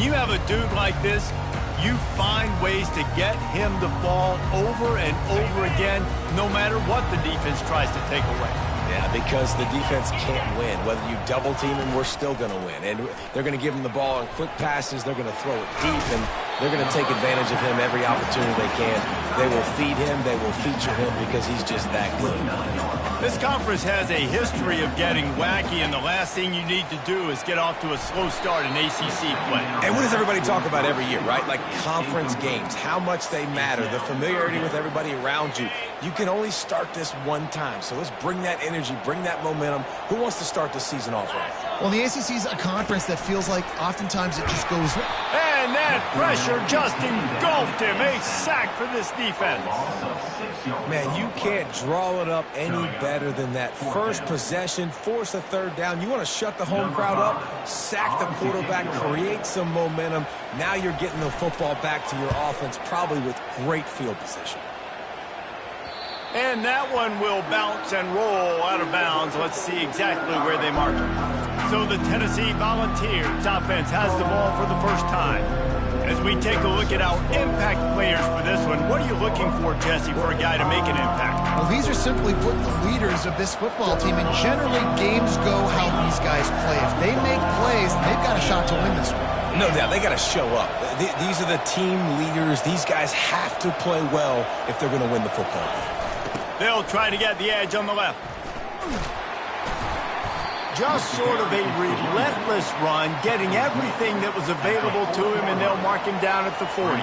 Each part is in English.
you have a dude like this, you find ways to get him the ball over and over again, no matter what the defense tries to take away. Yeah, because the defense can't win. Whether you double team him, we're still going to win. And they're going to give him the ball on quick passes. They're going to throw it deep, and they're going to take advantage of him every opportunity they can. They will feed him. They will feature him because he's just that good. This conference has a history of getting wacky, and the last thing you need to do is get off to a slow start in ACC play. And what does everybody talk about every year, right? Like conference games, how much they matter, the familiarity with everybody around you. You can only start this one time, so let's bring that energy, bring that momentum. Who wants to start the season off right? Well, the ACC is a conference that feels like oftentimes it just goes... And that pressure just engulfed him. A sack for this defense. Man, you can't draw it up any better than that. First possession, force a third down. You want to shut the home crowd up, sack the quarterback, create some momentum. Now you're getting the football back to your offense, probably with great field position. And that one will bounce and roll out of bounds. Let's see exactly where they mark it. So the Tennessee Volunteers offense has the ball for the first time. As we take a look at our impact players for this one, what are you looking for, Jesse, for a guy to make an impact? Well, these are simply put the leaders of this football team, and generally games go how these guys play. If they make plays, they've got a shot to win this one. No doubt, they got to show up. These are the team leaders. These guys have to play well if they're going to win the football game. They'll try to get the edge on the left. Just sort of a relentless run, getting everything that was available to him, and they'll mark him down at the 40.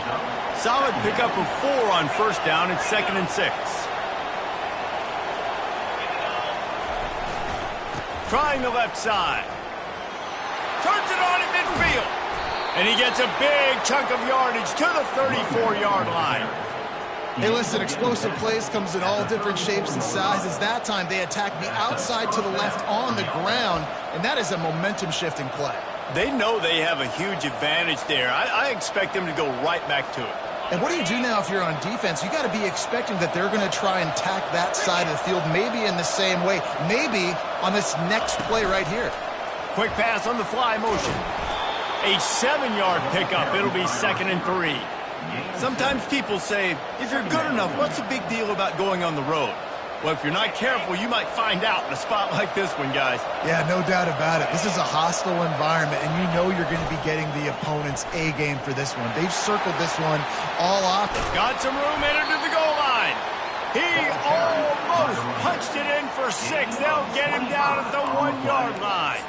Solid pickup of 4 on first down. It's 2nd and 6. Trying the left side. Turns it on at midfield. And he gets a big chunk of yardage to the 34-yard line. Hey, listen, explosive plays comes in all different shapes and sizes. That time they attacked the outside to the left on the ground, and that is a momentum-shifting play. They know they have a huge advantage there. I expect them to go right back to it. And what do you do now if you're on defense? You got to be expecting that they're going to try and attack that side of the field, maybe in the same way, maybe on this next play right here. Quick pass on the fly motion. A 7-yard pickup. It'll be 2nd and 3. Sometimes people say, if you're good enough, what's the big deal about going on the road? Well, if you're not careful, you might find out in a spot like this one, guys. Yeah, no doubt about it. This is a hostile environment, and you know you're going to be getting the opponent's A game for this one. They've circled this one all off. Got some room, entered to the goal line. He almost punched it in for 6. They'll get him down at the 1-yard line.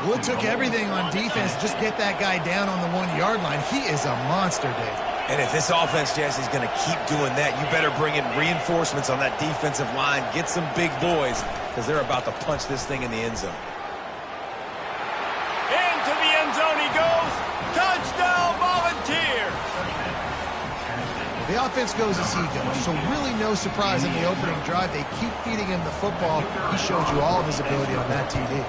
Wood took everything on defense to just get that guy down on the 1-yard line. He is a monster, Dave. And if this offense, Jesse, is going to keep doing that, you better bring in reinforcements on that defensive line. Get some big boys, because they're about to punch this thing in the end zone. Into the end zone he goes. Touchdown, Volunteers! The offense goes as he goes, so really no surprise in the opening drive. They keep feeding him the football. He showed you all of his ability on that TD.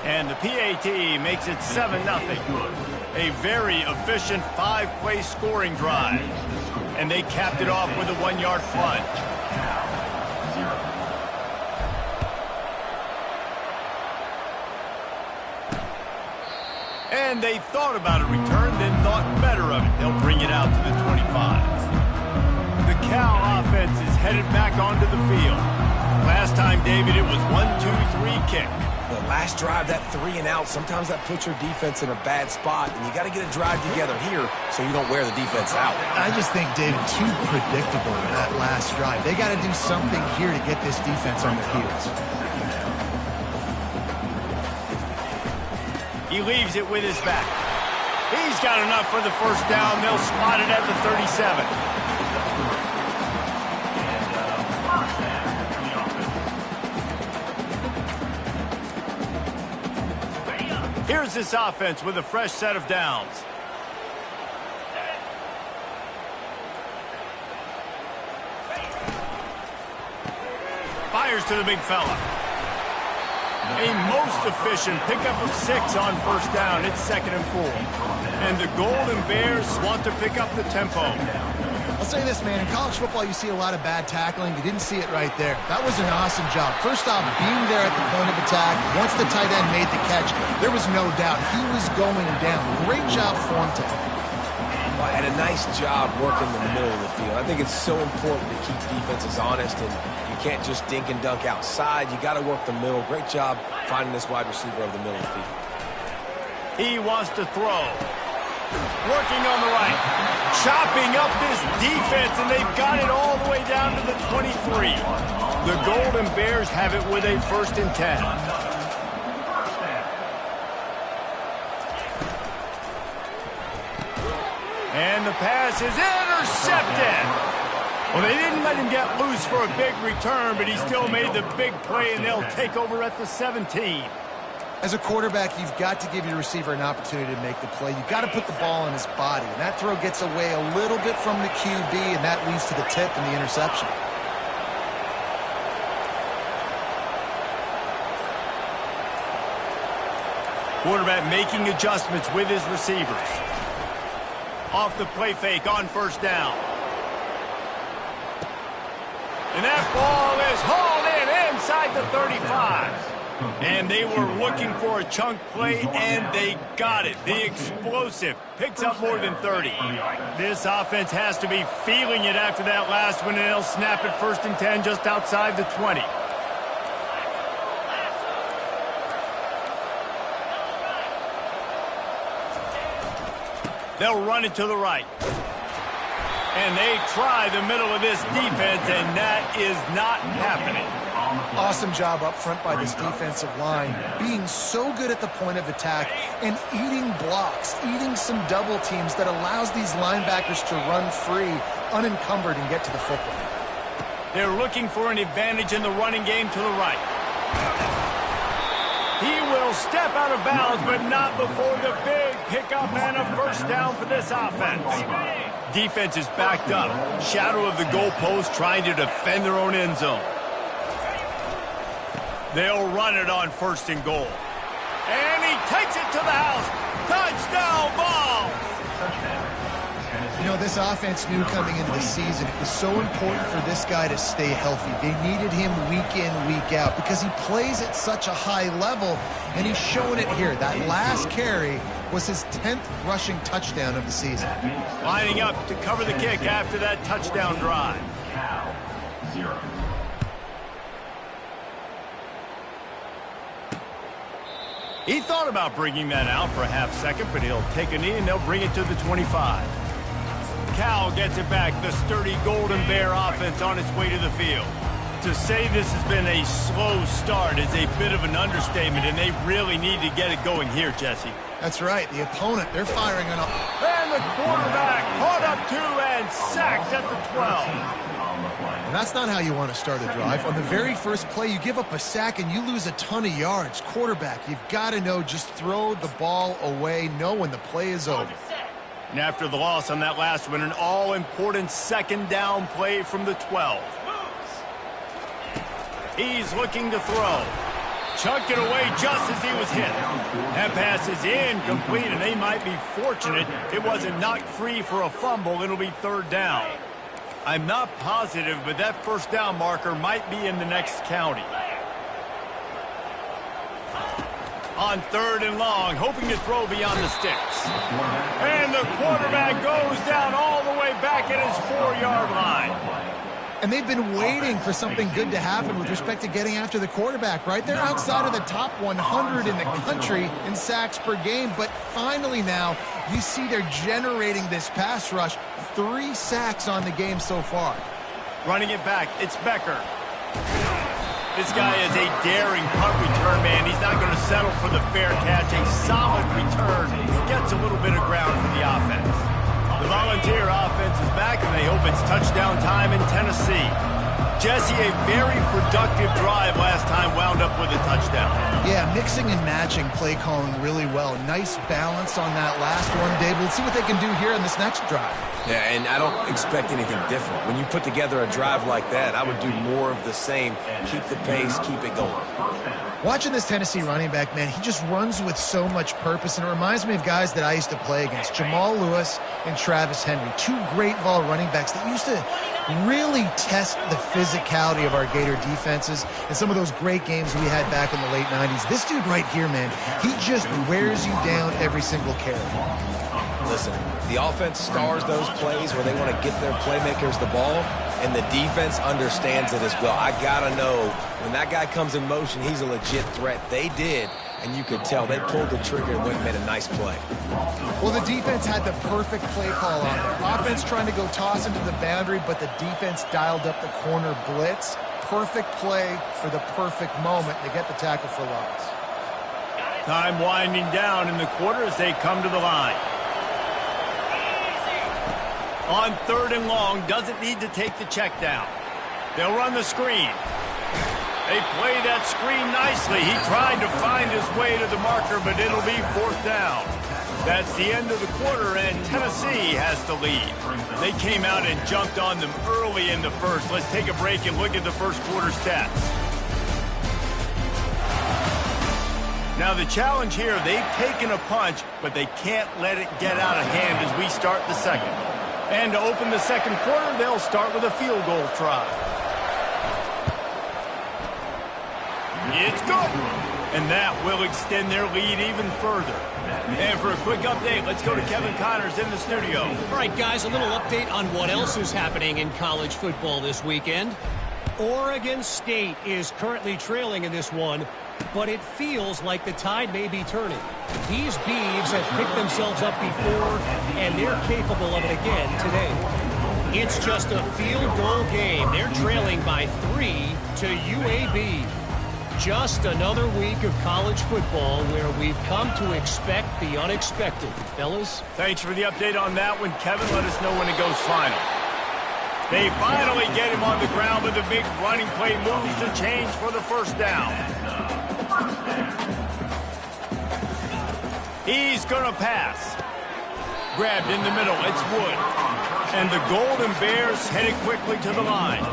And the PAT makes it 7-0. A very efficient 5-play scoring drive. And they capped it off with a 1-yard plunge. And they thought about a return, then thought better of it. They'll bring it out to the 25. The Cal offense is headed back onto the field. Last time, David, it was 1-2-3 kick. The last drive, that 3 and out, sometimes that puts your defense in a bad spot, and you got to get a drive together here so you don't wear the defense out. I just think, David, too predictable that last drive. They got to do something here to get this defense on their heels. He leaves it with his back. He's got enough for the first down. They'll spot it at the 37. Here's this offense with a fresh set of downs. Fires to the big fella. A most efficient pickup of 6 on first down. It's 2nd and 4. And the Golden Bears want to pick up the tempo. I'll say this, man. In college football, you see a lot of bad tackling. You didn't see it right there. That was an awesome job. First off, being there at the point of attack. Once the tight end made the catch, there was no doubt he was going down. Great job form tackle. Well, and a nice job working the middle of the field. I think it's so important to keep defenses honest, and you can't just dink and dunk outside. You got to work the middle. Great job finding this wide receiver over the middle of the field. He wants to throw. Working on the right. Chopping up this defense, and they've got it all the way down to the 23. The Golden Bears have it with a 1st and 10. And the pass is intercepted. Well, they didn't let him get loose for a big return, but he still made the big play, and they'll take over at the 17. As a quarterback, you've got to give your receiver an opportunity to make the play. You've got to put the ball in his body. And that throw gets away a little bit from the QB, and that leads to the tip and the interception. Quarterback making adjustments with his receivers. Off the play fake on 1st down. And that ball is hauled in inside the 35. And they were looking for a chunk play, and they got it. The explosive picks up more than 30. This offense has to be feeling it after that last one, and they'll snap it 1st and 10 just outside the 20. They'll run it to the right. And they try the middle of this defense, and that is not happening. Awesome job up front by this defensive line, being so good at the point of attack and eating blocks, eating some double teams that allows these linebackers to run free, unencumbered, and get to the football. They're looking for an advantage in the running game to the right. He will step out of bounds, but not before the big pickup and a 1st down for this offense. Defense is backed up. Shadow of the goalpost trying to defend their own end zone. They'll run it on 1st and goal. And he takes it to the house. Touchdown ball! You know, this offense knew coming into the season it was so important for this guy to stay healthy. They needed him week in, week out because he plays at such a high level, and he's showing it here. That last carry was his 10th rushing touchdown of the season. Lining up to cover the kick after that touchdown drive. He thought about bringing that out for a half second, but he'll take a knee and they'll bring it to the 25. Cal gets it back. The sturdy Golden Bear offense on its way to the field. To say this has been a slow start is a bit of an understatement, and they really need to get it going here, Jesse. That's right. The opponent, they're firing on a... And the quarterback caught up to and sacked at the 12. And that's not how you want to start a drive. On the very first play, you give up a sack and you lose a ton of yards. Quarterback, you've got to know, just throw the ball away, know when the play is over. And after the loss on that last one, an all-important 2nd down play from the 12. He's looking to throw. Chucked it away just as he was hit. That pass is incomplete, and they might be fortunate it wasn't knocked free for a fumble. It'll be 3rd down. I'm not positive, but that 1st down marker might be in the next county. On 3rd and long, hoping to throw beyond the sticks. And the quarterback goes down all the way back at his 4-yard line. And they've been waiting for something good to happen with respect to getting after the quarterback, right? They're outside of the top 100 in the country in sacks per game, but finally now you see they're generating this pass rush. 3 sacks on the game so far. Running it back, it's Becker. This guy is a daring punt return, man. He's not going to settle for the fair catch. A solid return. Gets a little bit of ground for the offense. The Volunteer offense is back, and they hope it's touchdown time in Tennessee. Jesse, a very productive drive last time, wound up with a touchdown. Yeah, mixing and matching play calling really well. Nice balance on that last one, Dave. Let's see what they can do here in this next drive. Yeah, and I don't expect anything different. When you put together a drive like that, I would do more of the same. Keep the pace, keep it going. Watching this Tennessee running back, man, he just runs with so much purpose, and it reminds me of guys that I used to play against, Jamal Lewis and Travis Henry, two great ball running backs that used to really test the physicality of our Gator defenses and some of those great games we had back in the late 90s. This dude right here, man, he just wears you down every single carry. Listen, the offense stars those plays where they want to get their playmakers the ball, and the defense understands it as well. I got to know when that guy comes in motion, he's a legit threat. They did, and you could tell they pulled the trigger and went and made a nice play. Well, the defense had the perfect play call on there. Offense trying to go toss into the boundary, but the defense dialed up the corner blitz. Perfect play for the perfect moment. They get the tackle for loss. Time winding down in the quarter as they come to the line. On 3rd and long, doesn't need to take the check down. They'll run the screen. They play that screen nicely. He tried to find his way to the marker, but it'll be 4th down. That's the end of the quarter, and Tennessee has the lead. They came out and jumped on them early in the first. Let's take a break and look at the first quarter stats. Now the challenge here, they've taken a punch, but they can't let it get out of hand as we start the second. And to open the second quarter, they'll start with a field goal try. It's good. And that will extend their lead even further. And for a quick update, let's go to Kevin Connors in the studio. All right, guys, a little update on what else is happening in college football this weekend. Oregon State is currently trailing in this one, but it feels like the tide may be turning. These Beavs have picked themselves up before, and they're capable of it again today. It's just a field goal game. They're trailing by 3 to UAB. Just another week of college football where we've come to expect the unexpected. Fellas? Thanks for the update on that one, Kevin. Let us know when it goes final. They finally get him on the ground with a big running play, moves to change for the first down. He's going to pass. Grabbed in the middle. It's Wood. And the Golden Bears headed quickly to the line.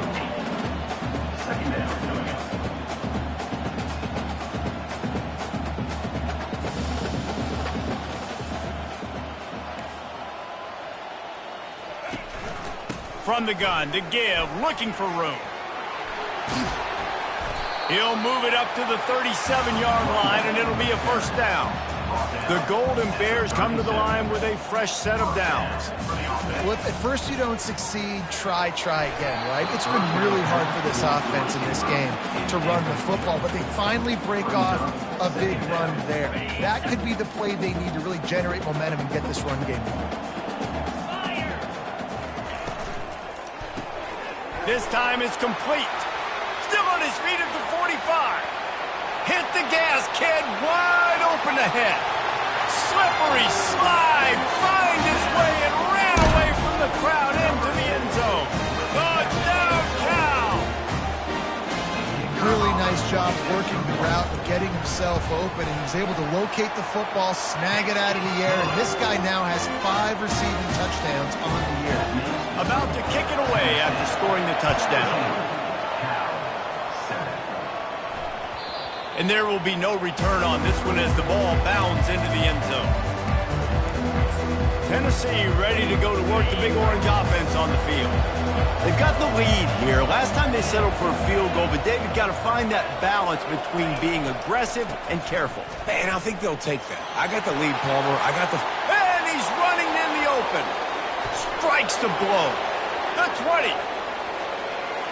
From the gun to give, looking for room. He'll move it up to the 37-yard line, and it'll be a first down. The Golden Bears come to the line with a fresh set of downs. Well, if at first you don't succeed, try again, right? It's been really hard for this offense in this game to run the football, but they finally break off a big run there. That could be the play they need to really generate momentum and get this run game going. This time it's complete. Still on his feet at the 45. Hit the gas, kid. Wide open ahead. Slippery slide. Find his way and ran away from the crowd into the end zone. Touchdown, Cal. Really nice job working the route and getting himself open, and he was able to locate the football, snag it out of the air, and this guy now has 5 receiving touchdowns on the year. About to kick it away after scoring the touchdown. And there will be no return on this one as the ball bounds into the end zone. Tennessee ready to go to work the Big Orange offense on the field. They've got the lead here. Last time they settled for a field goal, but David got to find that balance between being aggressive and careful. And I think they'll take that. I got the lead, Palmer. I got the... And he's running in the open. Strikes the blow. The 20.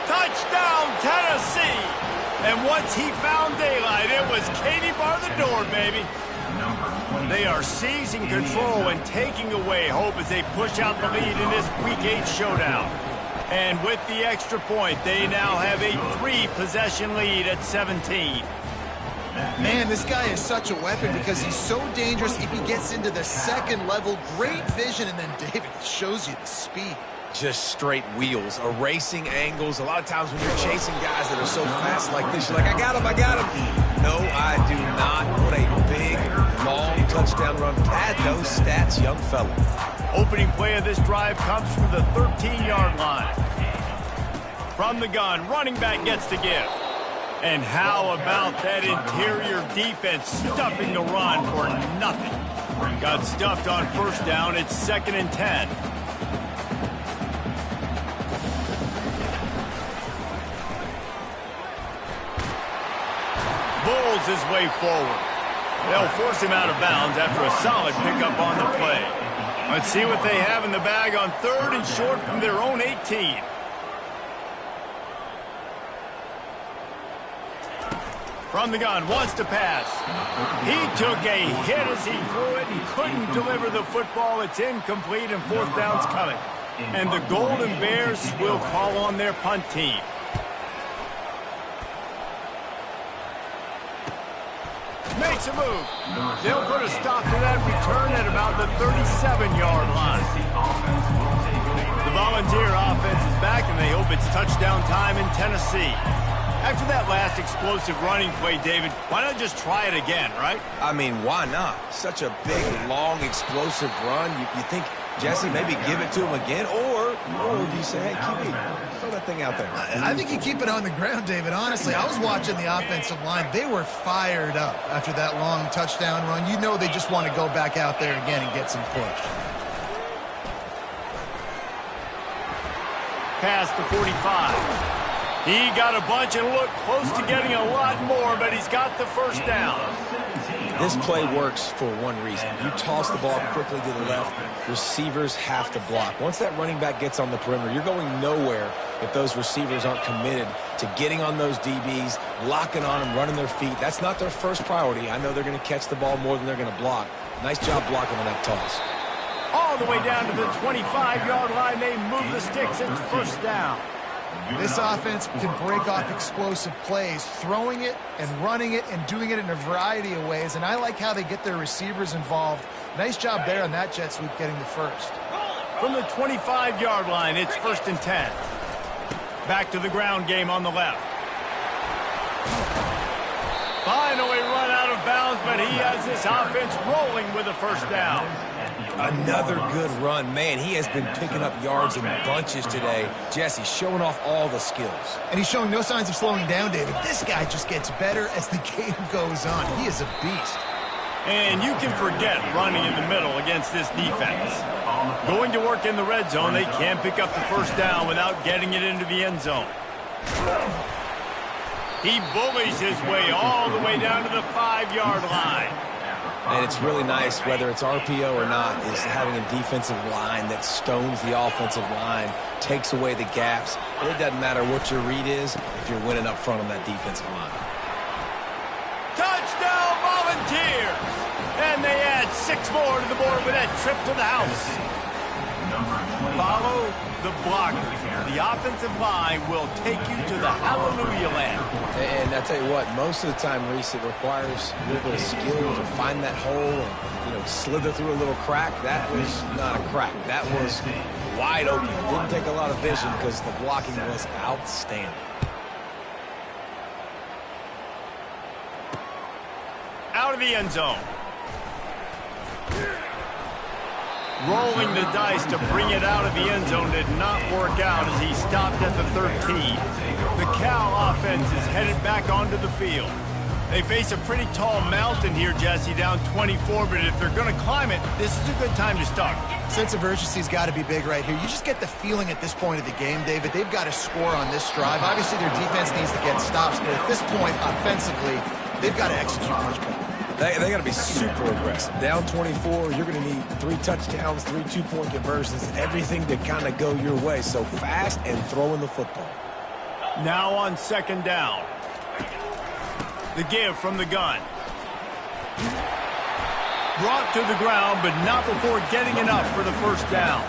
Touchdown, Tennessee. And once he found daylight, it was Katie bar the door, baby. They are seizing control and taking away hope as they push out the lead in this Week 8 showdown. And with the extra point, they now have a 3-possession lead at 17. Man, this guy is such a weapon because he's so dangerous if he gets into the second level. Great vision, and then David shows you the speed. Just straight wheels, erasing angles. A lot of times when you're chasing guys that are so fast like this, you're like, I got him. No, I do not. What a big, long touchdown run. Pad those stats, young fella. Opening play of this drive comes from the 13-yard line. From the gun, running back gets to give. And how about that interior defense stuffing the run for nothing? Got stuffed on first down. It's 2nd and 10. Bulls his way forward. They'll force him out of bounds after a solid pickup on the play. Let's see what they have in the bag on 3rd and short from their own 18. From the gun, wants to pass. He took a hit as he threw it and couldn't deliver the football. It's incomplete and 4th down's coming. And the Golden Bears will call on their punt team. Makes a move. They'll put a stop to that return at about the 37-yard line. The Volunteer offense is back, and they hope it's touchdown time in Tennessee. After that last explosive running play, David, why not just try it again, right? I mean, why not? Such a big, long, explosive run. You think, Jesse, maybe give it to him again? Or do you say, hey, QB, throw that thing out there? I think you keep it on the ground, David. Honestly, I was watching the offensive line. They were fired up after that long touchdown run. You know they just want to go back out there again and get some push. Past the 45. He got a bunch and looked close to getting a lot more, but he's got the first down. This play works for one reason. You toss the ball quickly to the left, receivers have to block. Once that running back gets on the perimeter, you're going nowhere if those receivers aren't committed to getting on those DBs, locking on them, running their feet. That's not their first priority. I know they're going to catch the ball more than they're going to block. Nice job blocking on that toss. All the way down to the 25-yard line. They move the sticks. It's first down. This offense can break off explosive plays, throwing it and running it and doing it in a variety of ways, and I like how they get their receivers involved. Nice job there on that jet sweep getting the first. From the 25-yard line, it's 1st and 10. Back to the ground game on the left. Finally run out of bounds, but he has this offense rolling with a first down. Another good run. Man, he has been picking up yards in bunches today. Jesse showing off all the skills. And he's showing no signs of slowing down, David. This guy just gets better as the game goes on. He is a beast. And you can forget running in the middle against this defense. Going to work in the red zone, they can't pick up the first down without getting it into the end zone. He bullies his way all the way down to the 5-yard line. And it's really nice, whether it's RPO or not, is having a defensive line that stones the offensive line, takes away the gaps. It doesn't matter what your read is if you're winning up front on that defensive line. Touchdown, Volunteers! And they add 6 more to the board with that trip to the house. Follow the blockers. The offensive line will take you to the hallelujah land. And I tell you what, most of the time, Reese, it requires a little bit of skill to find that hole and, slither through a little crack. That was not a crack. That was wide open. Didn't take a lot of vision because the blocking was outstanding. Out of the end zone. Rolling the dice to bring it out of the end zone did not work out as he stopped at the 13. The Cal offense is headed back onto the field. They face a pretty tall mountain here, Jesse, down 24, but if they're going to climb it, this is a good time to start. Sense of urgency's got to be big right here. You just get the feeling at this point of the game, David, they've got to score on this drive. Obviously, their defense needs to get stops, but at this point, offensively, they've got to execute much better. They got to be super aggressive. Down 24, you're going to need 3 touchdowns, 3 two-point conversions, everything to kind of go your way. So fast and throwing the football. Now on 2nd down. The give from the gun. Brought to the ground, but not before getting enough for the first down.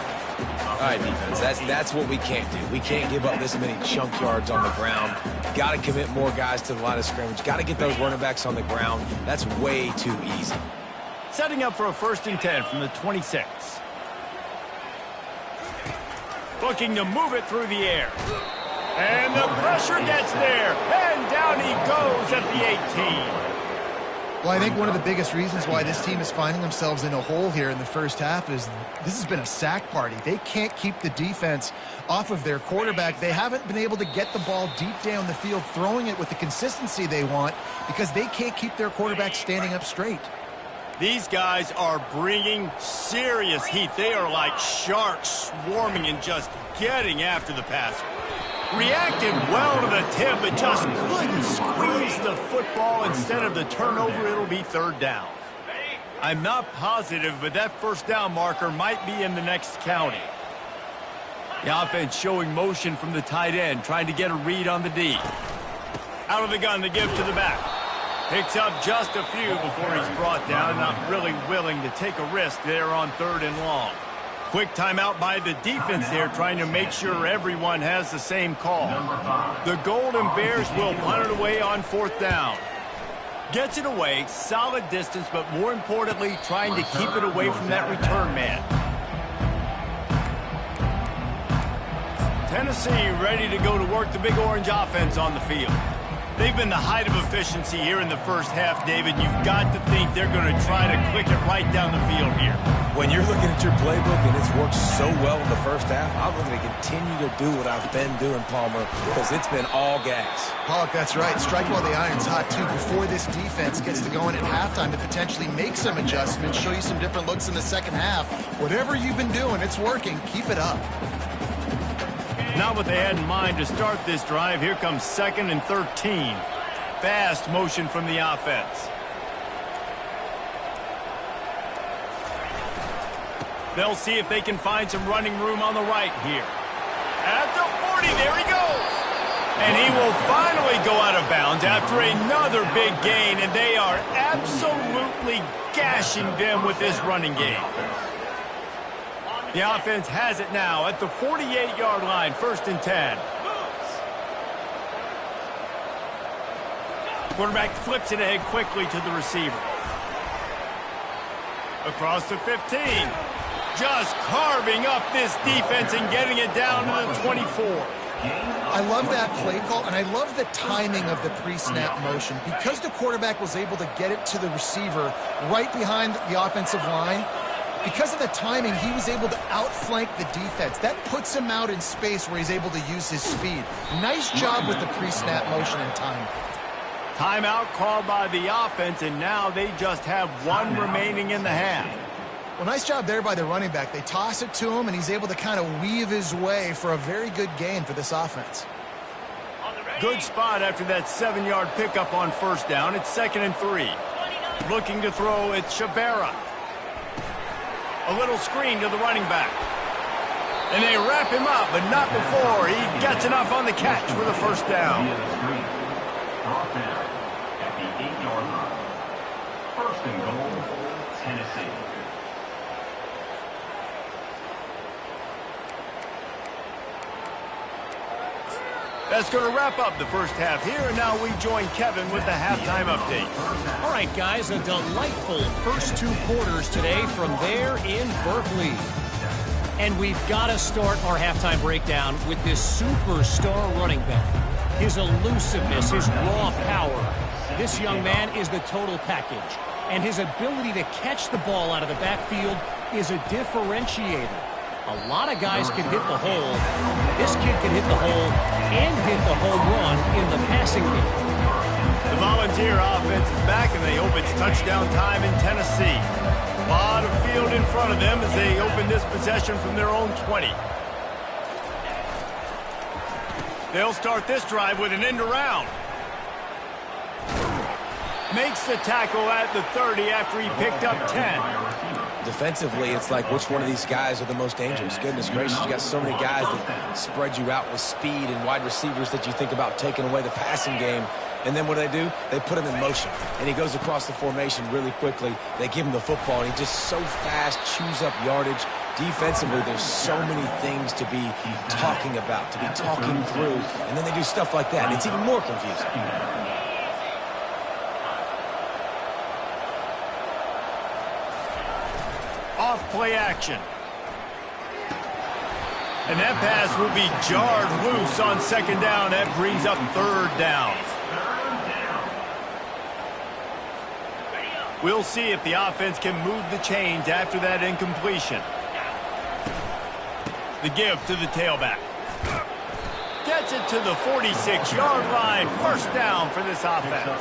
All right, defense, that's what we can't do. We can't give up this many chunk yards on the ground. Got to commit more guys to the line of scrimmage. Got to get those running backs on the ground. That's way too easy. Setting up for a 1st and 10 from the 26. Looking to move it through the air. And the pressure gets there. And down he goes at the 18. Well, I think one of the biggest reasons why this team is finding themselves in a hole here in the first half is this has been a sack party. They can't keep the defense off of their quarterback. They haven't been able to get the ball deep down the field, throwing it with the consistency they want because they can't keep their quarterback standing up straight. These guys are bringing serious heat. They are like sharks swarming and just getting after the passer. Reacted well to the tip, but just couldn't squeeze the football. Instead of the turnover, it'll be third down. I'm not positive, but that first down marker might be in the next county. The offense showing motion from the tight end, trying to get a read on the D. Out of the gun to give to the back. Picks up just a few before he's brought down. Not really willing to take a risk there on 3rd and long. Quick timeout by the defense there, trying to make sure everyone has the same call. The Golden Bears will punt it away on 4th down. Gets it away, solid distance, but more importantly, trying to keep it away from that return man. Tennessee ready to go to work the Big Orange offense on the field. They've been the height of efficiency here in the first half, David. You've got to think they're going to try to click it right down the field here. When you're looking at your playbook and it's worked so well in the first half, I'm going to continue to do what I've been doing, Palmer, because it's been all gas. Pollock, that's right. Strike while the iron's hot, too, before this defense gets to going at halftime to potentially make some adjustments, show you some different looks in the second half. Whatever you've been doing, it's working. Keep it up. Not what they had in mind to start this drive. Here comes 2nd and 13. Fast motion from the offense. They'll see if they can find some running room on the right here. At the 40, there he goes. And he will finally go out of bounds after another big gain, and they are absolutely gashing them with this running game. The offense has it now at the 48-yard line, 1st and 10. Quarterback flips it ahead quickly to the receiver. Across the 15. Just carving up this defense and getting it down to the 24. I love that play call, and I love the timing of the pre-snap motion. Because the quarterback was able to get it to the receiver right behind the offensive line, because of the timing, he was able to outflank the defense. That puts him out in space where he's able to use his speed. Nice job with the pre-snap motion and time. Timeout called by the offense, and now they just have one remaining in the half. Well, nice job there by the running back. They toss it to him, and he's able to kind of weave his way for a very good gain for this offense. Good spot after that 7-yard pickup on 1st down. It's 2nd and 3. Looking to throw, it's Shabera. A little screen to the running back. And they wrap him up, but not before he gets enough on the catch for the 1st down. At the 8-yard line. 1st and goal, Tennessee. That's going to wrap up the first half here, and now we join Kevin with the halftime update. All right, guys, a delightful first 2 quarters today from there in Berkeley. And we've got to start our halftime breakdown with this superstar running back. His elusiveness, his raw power. This young man is the total package. And his ability to catch the ball out of the backfield is a differentiator. A lot of guys can hit the hole. This kid can hit the hole and hit the home run in the passing game. The Volunteer offense is back, and they hope it's touchdown time in Tennessee. A lot of field in front of them as they open this possession from their own 20. They'll start this drive with an end around. Makes the tackle at the 30 after he picked up 10. Defensively, it's like which one of these guys are the most dangerous. Goodness gracious, you got so many guys that spread you out with speed and wide receivers that you think about taking away the passing game. And then what do? They put him in motion. And he goes across the formation really quickly. They give him the football, and he just so fast chews up yardage. Defensively, there's so many things to be talking about, to be talking through. And then they do stuff like that, and it's even more confusing. Off play action. And that pass will be jarred loose on 2nd down. That brings up 3rd down. We'll see if the offense can move the chains after that incompletion. The give to the tailback. Gets it to the 46-yard line. First down for this offense.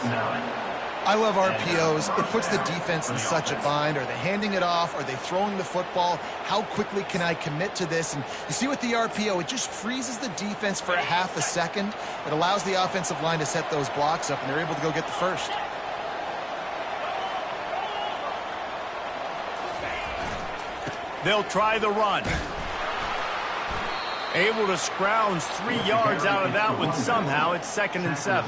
I love RPOs. It puts the defense in such a bind. Are they handing it off? Are they throwing the football? How quickly can I commit to this? And you see with the RPO, it just freezes the defense for a half a second. It allows the offensive line to set those blocks up, and they're able to go get the first. They'll try the run. Able to scrounge 3 yards out of that one somehow. It's 2nd and 7.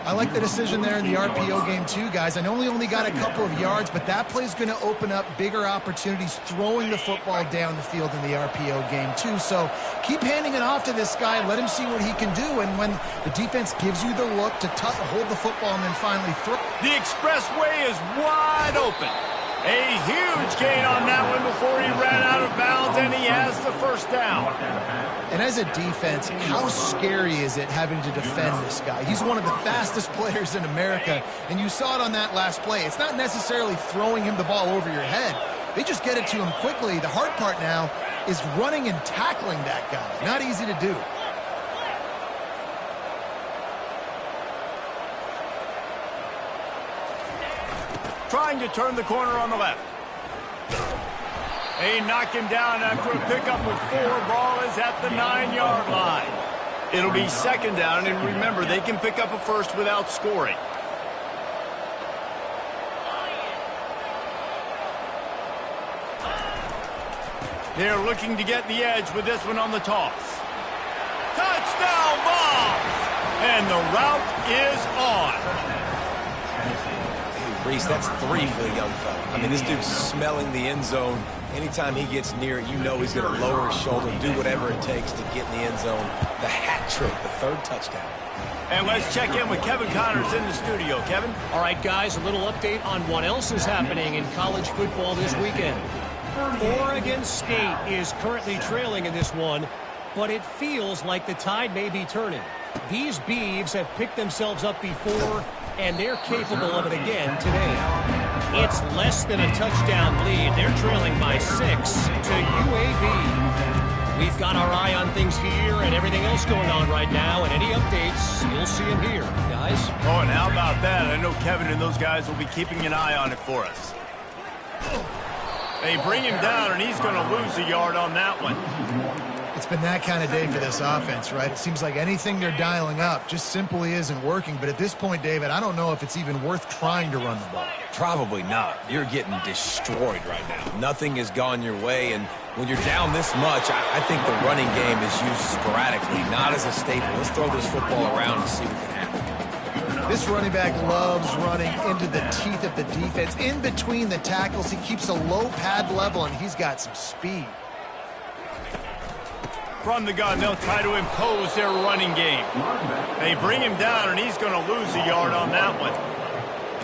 I like the decision there in the RPO game too, guys. I know he only got a couple of yards, but that play is going to open up bigger opportunities throwing the football down the field in the RPO game too. So keep handing it off to this guy. Let him see what he can do. And when the defense gives you the look to hold the football and then finally throw. The expressway is wide open. A huge gain on that one before he ran out of bounds, and he has the first down. And as a defense, how scary is it having to defend this guy? He's one of the fastest players in America, and you saw it on that last play. It's not necessarily throwing him the ball over your head. They just get it to him quickly. The hard part now is running and tackling that guy. Not easy to do. Trying to turn the corner on the left. They knock him down after a pickup of 4. Ball is at the 9-yard line. It'll be 2nd down, and remember, they can pick up a first without scoring. They're looking to get the edge with this one on the toss. Touchdown ball! And the route is on. Reese, that's 3 for the young fella. I mean, this dude's smelling the end zone. Anytime he gets near it, you know he's going to lower his shoulder, do whatever it takes to get in the end zone. The hat trick, the 3rd touchdown. And let's check in with Kevin Connors in the studio. Kevin? All right, guys, a little update on what else is happening in college football this weekend. Oregon State is currently trailing in this one, but it feels like the tide may be turning. These Beavs have picked themselves up before, and they're capable of it again today. It's less than a touchdown lead. They're trailing by 6 to UAB. We've got our eye on things here and everything else going on right now, and any updates, you'll see them here, guys. Oh, and how about that? I know Kevin and those guys will be keeping an eye on it for us. They bring him down, and he's going to lose a yard on that one. It's been that kind of day for this offense, right? It seems like anything they're dialing up just simply isn't working. But at this point, David, I don't know if it's even worth trying to run the ball. Probably not. You're getting destroyed right now. Nothing has gone your way, and when you're down this much, I think the running game is used sporadically, not as a staple. Let's throw this football around and see what can happen. This running back loves running into the teeth of the defense. In between the tackles, he keeps a low pad level, and he's got some speed. From the gun, they'll try to impose their running game. They bring him down, and he's going to lose a yard on that one.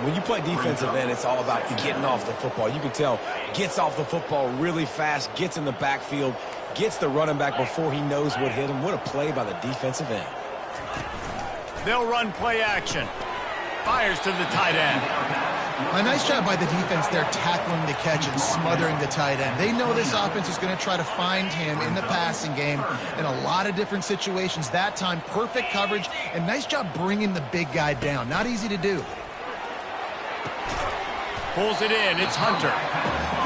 When you play defensive end, it's all about getting off the football. You can tell, gets off the football really fast, gets in the backfield, gets the running back before he knows what hit him. What a play by the defensive end. They'll run play action. Fires to the tight end. A nice job by the defense there tackling the catch and smothering the tight end. They know this offense is going to try to find him in the passing game in a lot of different situations. That time, perfect coverage, and nice job bringing the big guy down. Not easy to do. Pulls it in. It's Hunter.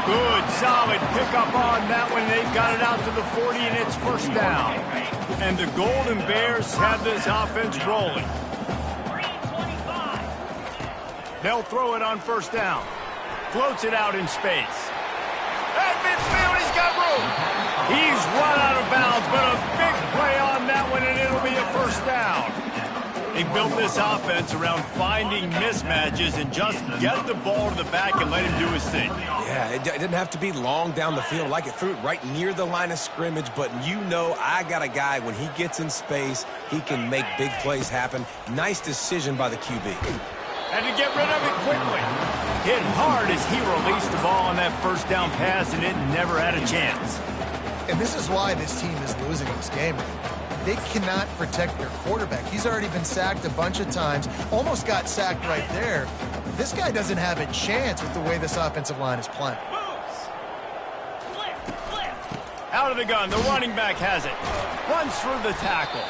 Good, solid pickup on that one. They've got it out to the 40, and it's first down. And the Golden Bears have this offense rolling. They'll throw it on first down. Floats it out in space. At midfield, he's got room. He's run out of bounds, but a big play on that one, and it'll be a first down. They built this offense around finding mismatches and just get the ball to the back and let him do his thing. Yeah, it didn't have to be long down the field. Like it threw it right near the line of scrimmage, but you know I got a guy, when he gets in space, he can make big plays happen. Nice decision by the QB. And to get rid of it quickly. Hit hard as he released the ball on that first down pass, and it never had a chance. And this is why this team is losing this game. they cannot protect their quarterback. He's already been sacked a bunch of times, almost got sacked right there. This guy doesn't have a chance with the way this offensive line is playing. Out of the gun, the running back has it. Runs through the tackle.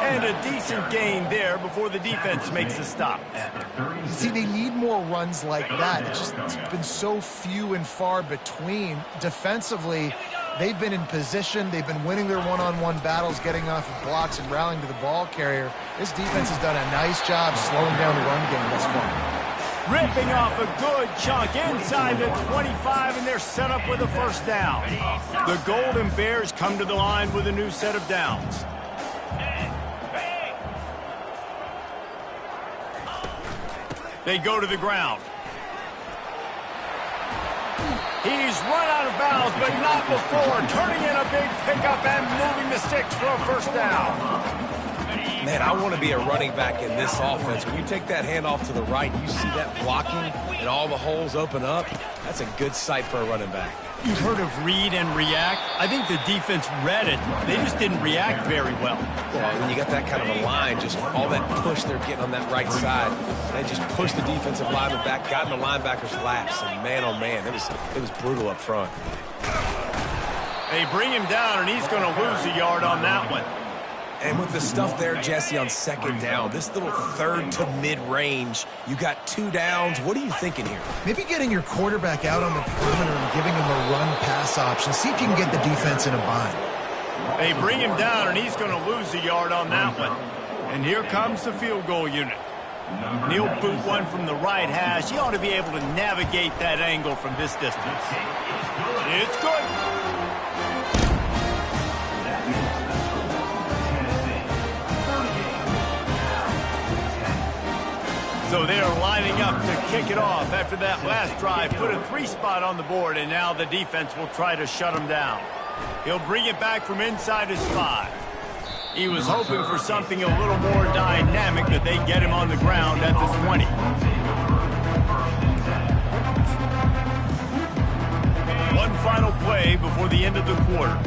And a decent gain there before the defense makes a stop. See, they need more runs like that. It's been so few and far between. Defensively, they've been in position. They've been winning their one-on-one battles, getting off of blocks and rallying to the ball carrier. This defense has done a nice job slowing down the run game thus far. Ripping off a good chunk inside the 25, and they're set up with a first down. The Golden Bears come to the line with a new set of downs. They go to the ground. He's run out of bounds, but not before turning in a big pickup and moving the sticks for a first down. Man, I want to be a running back in this offense. When you take that handoff to the right, you see that blocking and all the holes open up. That's a good sight for a running back. You've heard of read and react. I think the defense read it. They just didn't react very well. Well, when you got that kind of a line, just all that push they're getting on that right side, they just pushed the defensive lineman back, got in the linebacker's laps, and man, oh man, it was brutal up front. They bring him down, and he's going to lose a yard on that one. And with the stuff there, Jesse, on second down, this little third to mid-range, you got 2 downs. What are you thinking here? Maybe getting your quarterback out on the perimeter and giving him a run-pass option. See if you can get the defense in a bind. They bring him down, and he's going to lose a yard on that one. And here comes the field goal unit. He'll boot one from the right hash. He ought to be able to navigate that angle from this distance. It's good. So they're lining up to kick it off after that last drive. Put a 3-spot on the board, and now the defense will try to shut him down. He'll bring it back from inside his 5. He was hoping for something a little more dynamic, that they get him on the ground at the 20. One final play before the end of the quarter.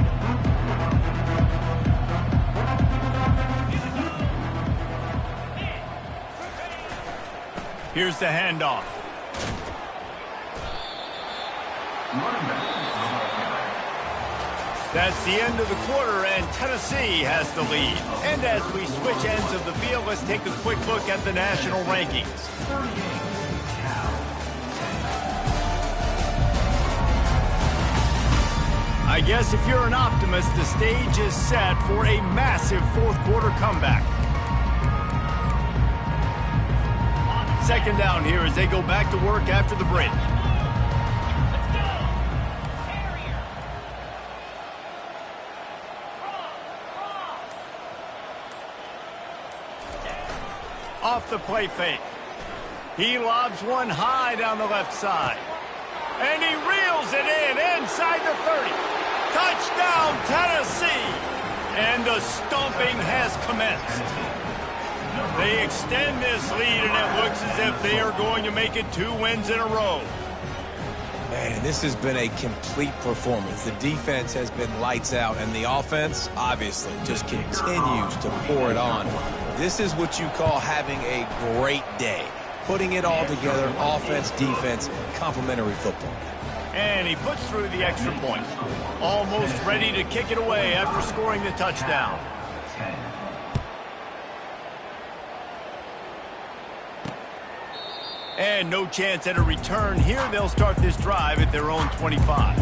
Here's the handoff. That's the end of the quarter, and Tennessee has the lead. And as we switch ends of the field, let's take a quick look at the national rankings. I guess if you're an optimist, the stage is set for a massive fourth-quarter comeback. Second down here as they go back to work after the break. Off the play fake. He lobs one high down the left side. And he reels it in inside the 30. Touchdown, Tennessee! And the stomping has commenced. They extend this lead, and it looks as if they are going to make it 2 wins in a row. Man, this has been a complete performance. The defense has been lights out, and the offense, obviously, just continues to pour it on. This is what you call having a great day. Putting it all together, offense, defense, complementary football. And he puts through the extra point. Almost ready to kick it away after scoring the touchdown. And no chance at a return here. They'll start this drive at their own 25.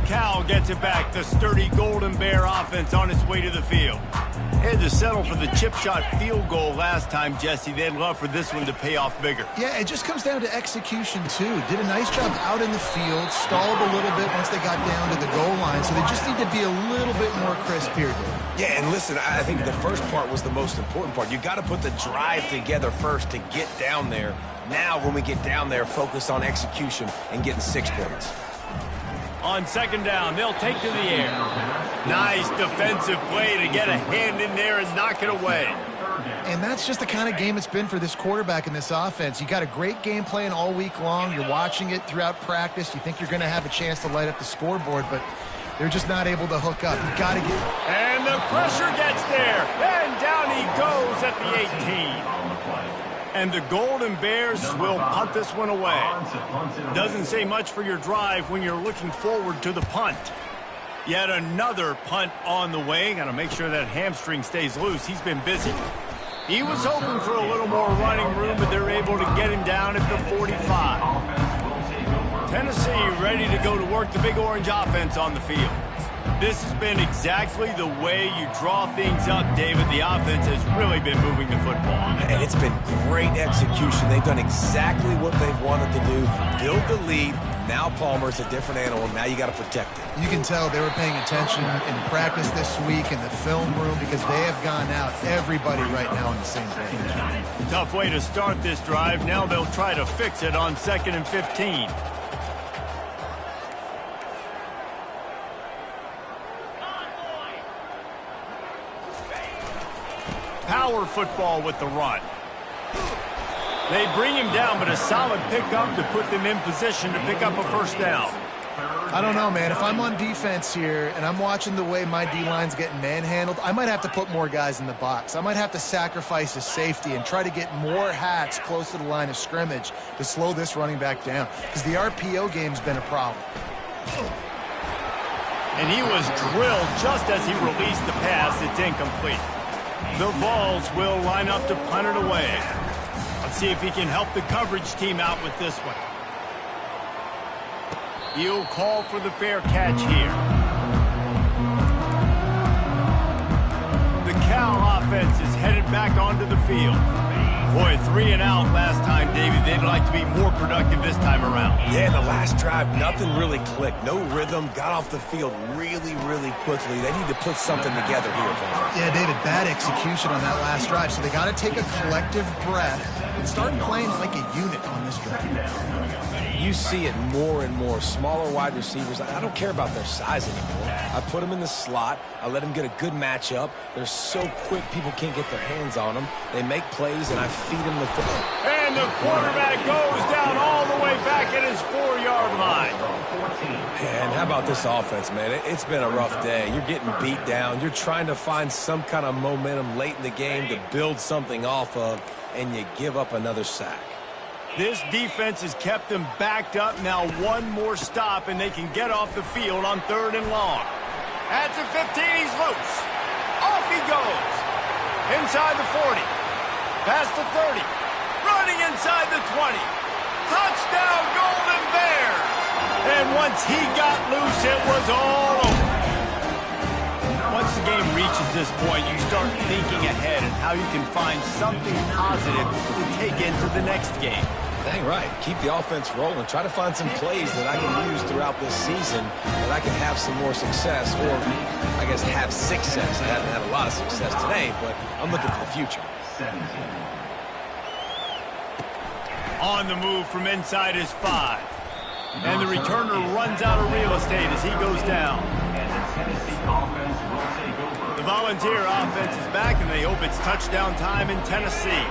Cal gets it back. The sturdy Golden Bear offense on its way to the field. Had to settle for the chip shot field goal last time, Jesse. They'd love for this one to pay off bigger. Yeah, it just comes down to execution, too. Did a nice job out in the field, stalled a little bit once they got down to the goal line, so they just need to be a little bit more crisp here. Yeah, and listen, I think the first part was the most important part. You got to put the drive together first to get down there. Now, when we get down there, focus on execution and getting 6 points. On second down, they'll take to the air. Nice defensive play to get a hand in there and knock it away. And that's just the kind of game it's been for this quarterback in this offense. You got a great game plan all week long. You're watching it throughout practice. You think you're going to have a chance to light up the scoreboard, but They're just not able to hook up. You got to get... And the pressure gets there. And down he goes at the 18. And the Golden Bears will punt this one away. Doesn't say much for your drive when you're looking forward to the punt. Yet another punt on the way. Got to make sure that hamstring stays loose. He's been busy. He was hoping for a little more running room, but they're able to get him down at the 45. Tennessee ready to go to work the Big Orange offense on the field. This has been exactly the way you draw things up, David. The offense has really been moving the football. And it's been great execution. They've done exactly what they've wanted to do. Build the lead. Now Palmer's a different animal. Now you got to protect it. You can tell they were paying attention in practice this week in the film room because they have gone out, everybody right now on the same page. Tough way to start this drive. Now they'll try to fix it on 2nd and 15. Power football with the run. They bring him down, but a solid pickup to put them in position to pick up a first down. I don't know, man. If I'm on defense here and I'm watching the way my D-line's getting manhandled, I might have to put more guys in the box. I might have to sacrifice a safety and try to get more hats close to the line of scrimmage to slow this running back down because the RPO game's been a problem. And he was drilled just as he released the pass. It's incomplete. The Vols will line up to punt it away. Let's see if he can help the coverage team out with this one. He'll call for the fair catch here. The Cal offense is headed back onto the field. Boy, 3 and out last time, David. They'd like to be more productive this time around. Yeah, the last drive, nothing really clicked. No rhythm, got off the field really, really quickly. They need to put something together here, Palmer. Yeah, David, bad execution on that last drive. So they got to take a collective breath and start playing like a unit on this drive. You see it more and more. Smaller wide receivers, I don't care about their size anymore. I put them in the slot. I let them get a good matchup. They're so quick, people can't get their hands on them. They make plays, and I feed them the football. And the quarterback goes down all the way back at his 4-yard line. Man, how about this offense, man? It's been a rough day. You're getting beat down. You're trying to find some kind of momentum late in the game to build something off of, and you give up another sack. This defense has kept them backed up. Now one more stop, and they can get off the field on 3rd and long. At the 15, he's loose. Off he goes. Inside the 40. Past the 30. Running inside the 20. Touchdown, Golden Bears! And once he got loose, it was all over. Once the game reaches this point, you start thinking ahead and how you can find something positive to take into the next game. Dang right. Keep the offense rolling. Try to find some plays that I can use throughout this season that I can have some more success, or I guess have success. I haven't had a lot of success today, but I'm looking for the future. On the move from inside his 5. And the returner runs out of real estate as he goes down. The Volunteer offense is back, and they hope it's touchdown time in Tennessee.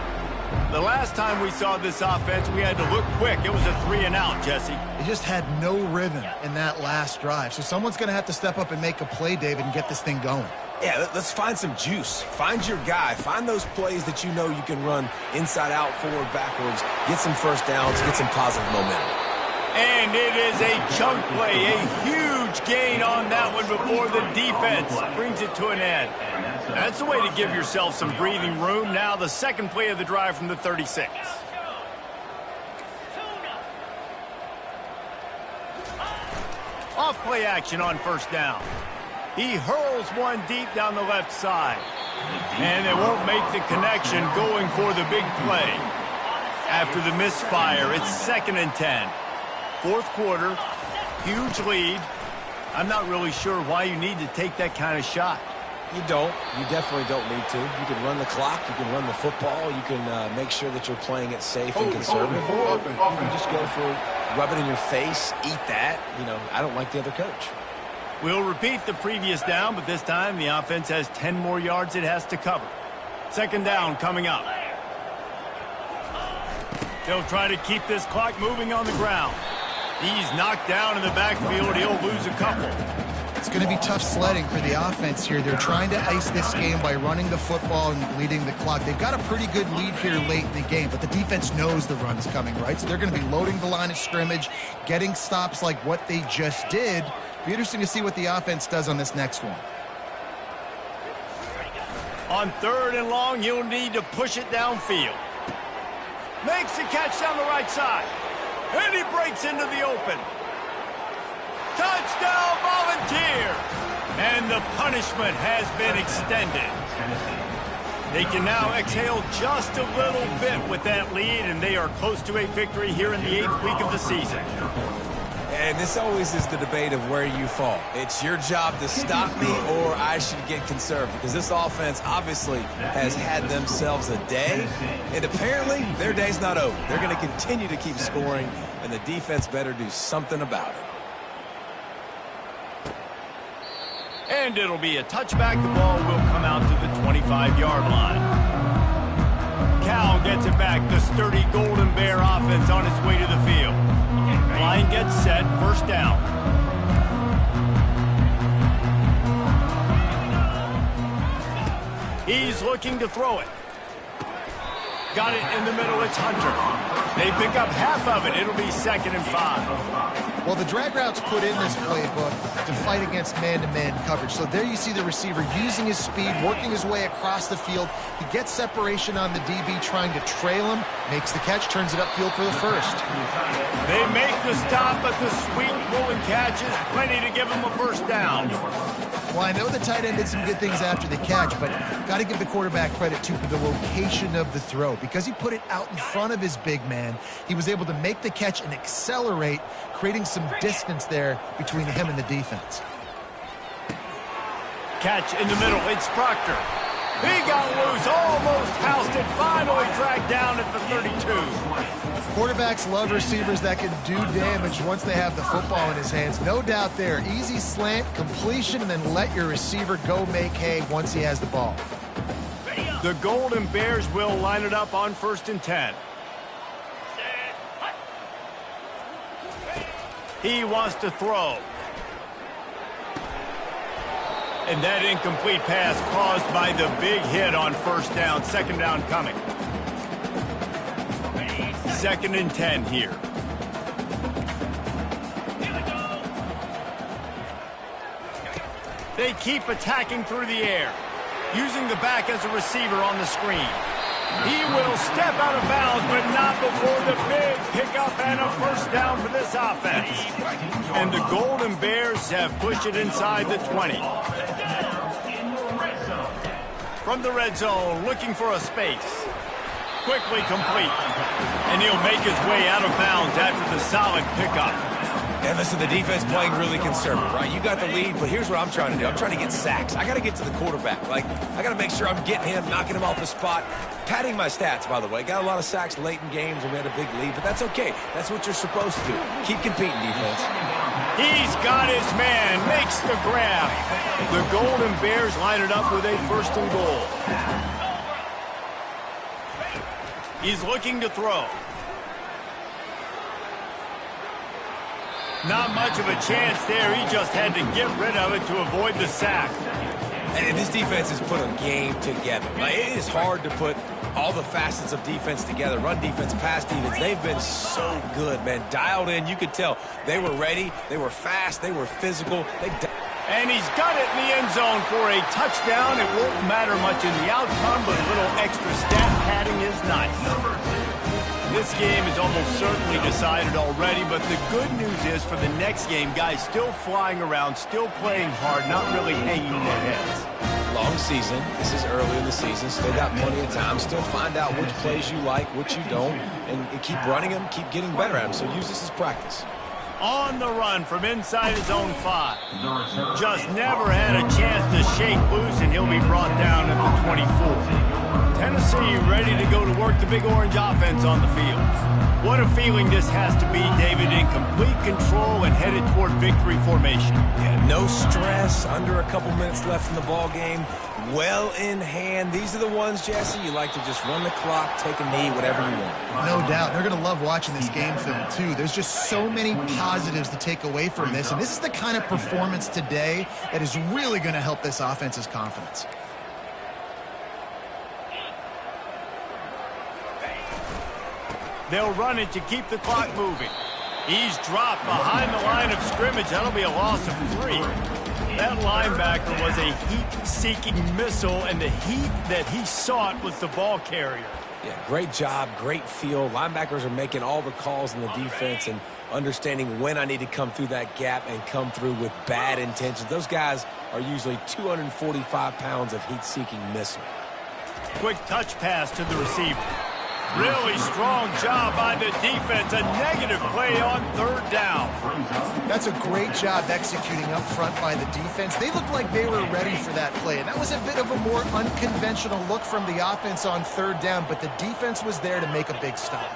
The last time we saw this offense, we had to look quick. It was a 3 and out, Jesse. They just had no rhythm in that last drive. So someone's going to have to step up and make a play, David, and get this thing going. Yeah, let's find some juice. Find your guy. Find those plays that you know you can run inside out, forward, backwards. Get some first downs. Get some positive momentum. And it is a chunk play, a huge gain on that one before the defense brings it to an end. That's the way to give yourself some breathing room. Now the second play of the drive from the 36. Off play action on first down. He hurls one deep down the left side. And they won't make the connection going for the big play. After the misfire, it's 2nd and 10. 4th quarter, huge lead. I'm not really sure why you need to take that kind of shot. You don't. You definitely don't need to. You can run the clock. You can run the football. You can make sure that you're playing it safe and conservative. Or you can just go for rub it in your face, eat that. You know, I don't like the other coach. We'll repeat the previous down, but this time the offense has 10 more yards it has to cover. 2nd down coming up. They'll try to keep this clock moving on the ground. He's knocked down in the backfield. He'll lose a couple. It's going to be tough sledding for the offense here. They're trying to ice this game by running the football and bleeding the clock. They've got a pretty good lead here late in the game, but the defense knows the run's coming, right? So they're going to be loading the line of scrimmage, getting stops like what they just did. Be interesting to see what the offense does on this next one. On 3rd and long, you'll need to push it downfield. Makes the catch down the right side. And he breaks into the open. Touchdown, Volunteer! And the punishment has been extended. They can now exhale just a little bit with that lead, and they are close to a victory here in the 8th week of the season. And this always is the debate of where you fall. It's your job to stop me, or I should get conservative, because this offense obviously has had themselves a day, and apparently their day's not over. They're going to continue to keep scoring, and the defense better do something about it. And it'll be a touchback. The ball will come out to the 25-yard line. Cal gets it back. The sturdy Golden Bear offense on its way to the field. Line gets set. First down. He's looking to throw it. Got it in the middle. It's Hunter. They pick up half of it. It'll be 2nd and 5. Well, the drag routes put in this playbook to fight against man-to-man coverage. So there you see the receiver using his speed, working his way across the field. He gets separation on the DB, trying to trail him, makes the catch, turns it upfield for the first. They make the stop, but the sweet rolling catch is plenty to give him a first down. Well, I know the tight end did some good things after the catch, but got to give the quarterback credit, too, for the location of the throw. Because he put it out in front of his big man, he was able to make the catch and accelerate, creating some distance there between him and the defense. Catch in the middle. It's Proctor. He got loose, almost housed it, finally dragged down at the 32. Quarterbacks love receivers that can do damage once they have the football in his hands. No doubt there. Easy slant, completion, and then let your receiver go make hay once he has the ball. The Golden Bears will line it up on 1st and 10. He wants to throw. And that incomplete pass caused by the big hit on 1st down. 2nd down coming. 2nd and 10 here. They keep attacking through the air, using the back as a receiver on the screen. He will step out of bounds, but not before the big pickup and a first down for this offense. And the Golden Bears have pushed it inside the 20. From the red zone, looking for a space. Quickly complete. And he'll make his way out of bounds after the solid pickup. And listen, the defense playing really conservative, right? You got the lead, but here's what I'm trying to do. I'm trying to get sacks. I got to get to the quarterback. Like, I got to make sure I'm getting him, knocking him off the spot. Padding my stats, by the way. Got a lot of sacks late in games when we had a big lead, but that's okay. That's what you're supposed to do. Keep competing, defense. He's got his man, makes the grab. The Golden Bears line it up with a 1st and goal. He's looking to throw. Not much of a chance there. He just had to get rid of it to avoid the sack. And this defense has put a game together. Like, it is hard to put all the facets of defense together. Run defense, pass defense. They've been so good, man. Dialed in. You could tell they were ready. They were fast. They were physical. And he's got it in the end zone for a touchdown. It won't matter much in the outcome, but a little extra stat padding is nice. This game is almost certainly decided already, but the good news is for the next game, guys still flying around, still playing hard, not really hanging their heads. Long season. This is early in the season. Still got plenty of time. Still find out which plays you like, which you don't, and keep running them, keep getting better at them. So use this as practice. On the run from inside his own 5. Just never had a chance to shake loose, and he'll be brought down at the 24. Tennessee ready to go to work the Big Orange offense on the field. What a feeling this has to be, David, in complete control and headed toward victory formation. Yeah, no stress, under a couple minutes left in the ball game, well in hand. These are the ones, Jesse, you like to just run the clock, take a knee, whatever you want. No doubt. They're going to love watching this game film, too. There's just so many positives to take away from this, and this is the kind of performance today that is really going to help this offense's confidence. They'll run it to keep the clock moving. He's dropped behind the line of scrimmage. That'll be a loss of 3. That linebacker was a heat-seeking missile, and the heat that he sought was the ball carrier. Yeah, great job, great feel. Linebackers are making all the calls in the defense and understanding when I need to come through that gap and come through with bad intentions. Those guys are usually 245 pounds of heat-seeking missile. Quick touch pass to the receiver. Really strong job by the defense. A negative play on 3rd down. That's a great job executing up front by the defense. They looked like they were ready for that play, and that was a bit of a more unconventional look from the offense on 3rd down, but the defense was there to make a big stop.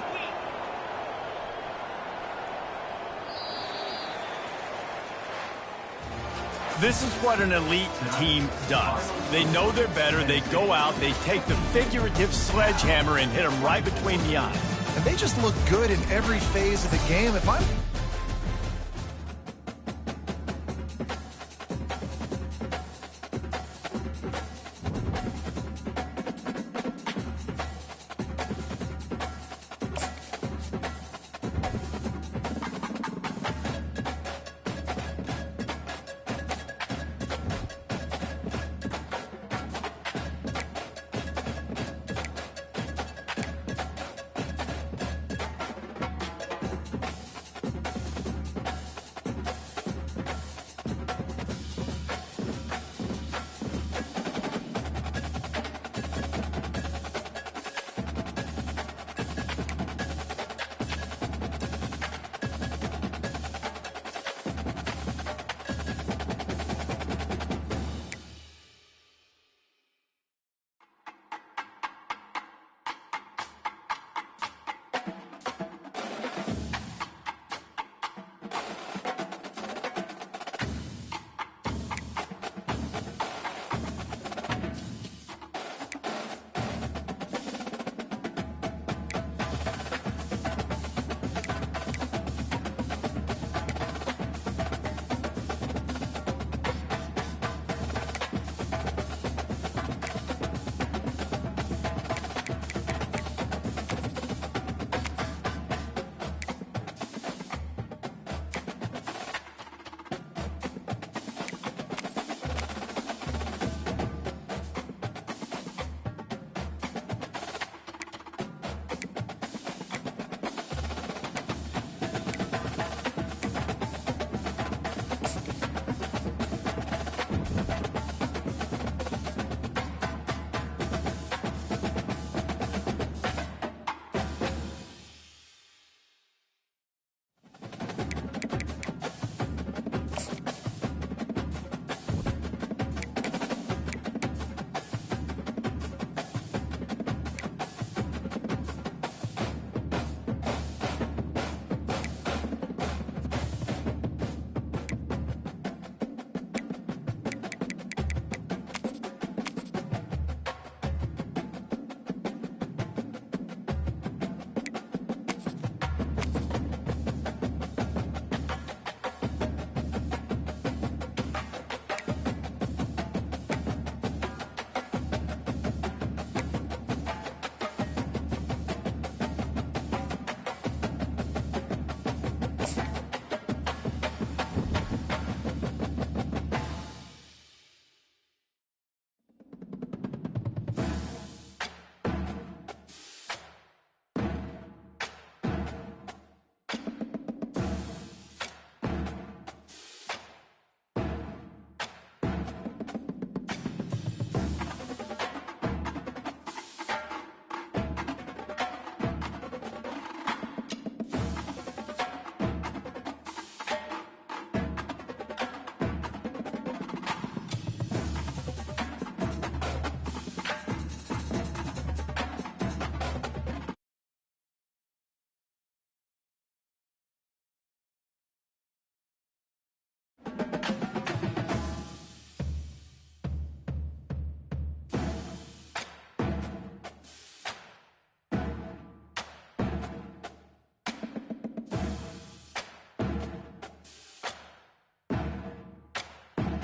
This is what an elite team does. They know they're better. They go out. They take the figurative sledgehammer and hit them right between the eyes. And they just look good in every phase of the game. If I'm